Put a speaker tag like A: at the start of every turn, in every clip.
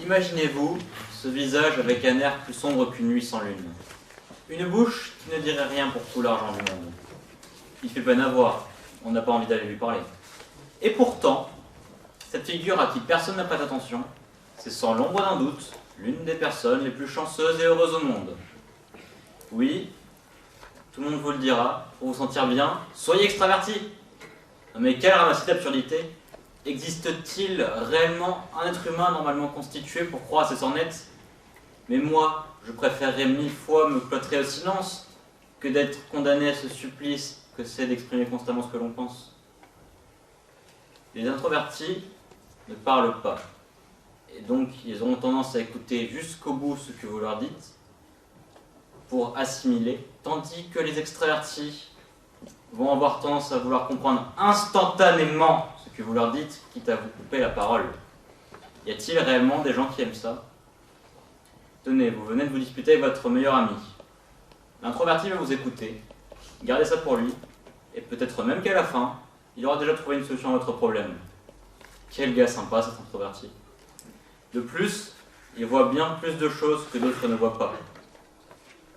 A: Imaginez-vous ce visage avec un air plus sombre qu'une nuit sans lune. Une bouche qui ne dirait rien pour tout l'argent du monde. Il fait peine à voir, on n'a pas envie d'aller lui parler. Et pourtant, cette figure à qui personne n'a prête attention, c'est sans l'ombre d'un doute l'une des personnes les plus chanceuses et heureuses au monde. Oui, tout le monde vous le dira, pour vous sentir bien, soyez extraverti. Mais quel ramassis d'absurdité! Existe-t-il réellement un être humain normalement constitué pour croire à ces sornettes? Mais moi, je préférerais 1000 fois me cloîtrer au silence que d'être condamné à ce supplice que c'est d'exprimer constamment ce que l'on pense. Les introvertis ne parlent pas, et donc ils auront tendance à écouter jusqu'au bout ce que vous leur dites pour assimiler, tandis que les extravertis vont avoir tendance à vouloir comprendre instantanément ce que vous leur dites, quitte à vous couper la parole. Y a-t-il réellement des gens qui aiment ça? Tenez, vous venez de vous disputer avec votre meilleur ami. L'introverti va vous écouter, gardez ça pour lui, et peut-être même qu'à la fin, il aura déjà trouvé une solution à votre problème. Quel gars sympa cet introverti. De plus, il voit bien plus de choses que d'autres ne voient pas.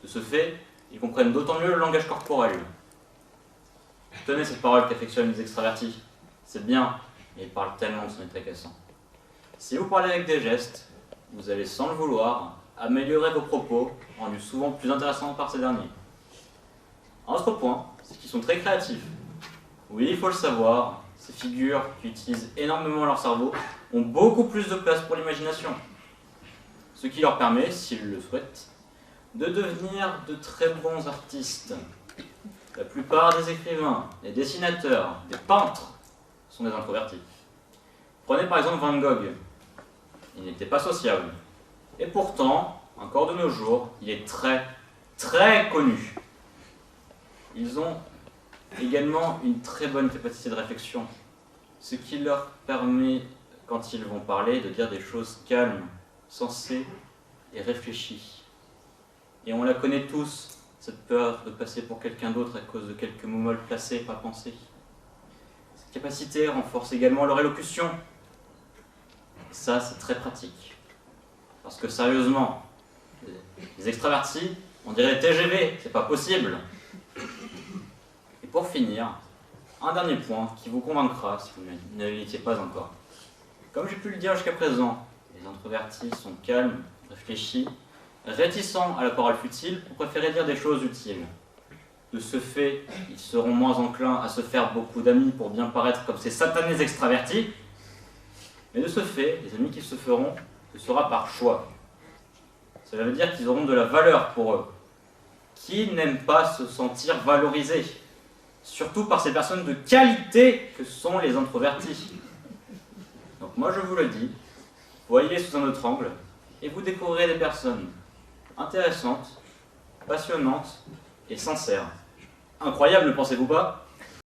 A: De ce fait, ils comprennent d'autant mieux le langage corporel. Tenez cette parole qu'affectionnent les extravertis. C'est bien, mais ils parlent tellement que c'en est agaçant. Si vous parlez avec des gestes, vous allez sans le vouloir améliorer vos propos, rendus souvent plus intéressants par ces derniers. Un autre point, c'est qu'ils sont très créatifs. Oui, il faut le savoir, ces figures qui utilisent énormément leur cerveau ont beaucoup plus de place pour l'imagination. Ce qui leur permet, s'ils le souhaitent, de devenir de très bons artistes. La plupart des écrivains, des dessinateurs, des peintres sont des introvertis. Prenez par exemple Van Gogh. Il n'était pas sociable. Et pourtant, encore de nos jours, il est très, très connu. Ils ont également une très bonne capacité de réflexion, ce qui leur permet, quand ils vont parler, de dire des choses calmes, sensées et réfléchies. Et on la connaît tous, cette peur de passer pour quelqu'un d'autre à cause de quelques mots mal placés, pas pensés. Cette capacité renforce également leur élocution. Et ça, c'est très pratique. Parce que sérieusement, les extravertis, on dirait TGV, c'est pas possible. Et pour finir, un dernier point qui vous convaincra si vous ne l'étiez pas encore. Comme j'ai pu le dire jusqu'à présent, les introvertis sont calmes, réfléchis, réticents à la parole futile pour préférer dire des choses utiles. De ce fait, ils seront moins enclins à se faire beaucoup d'amis pour bien paraître comme ces satanés extravertis. Mais de ce fait, les amis qu'ils se feront, ce sera par choix. Cela veut dire qu'ils auront de la valeur pour eux. Qui n'aime pas se sentir valorisé? Surtout par ces personnes de qualité que sont les introvertis. Donc moi je vous le dis, voyez sous un autre angle, et vous découvrirez des personnes intéressantes, passionnantes et sincères. Incroyable, ne pensez-vous pas?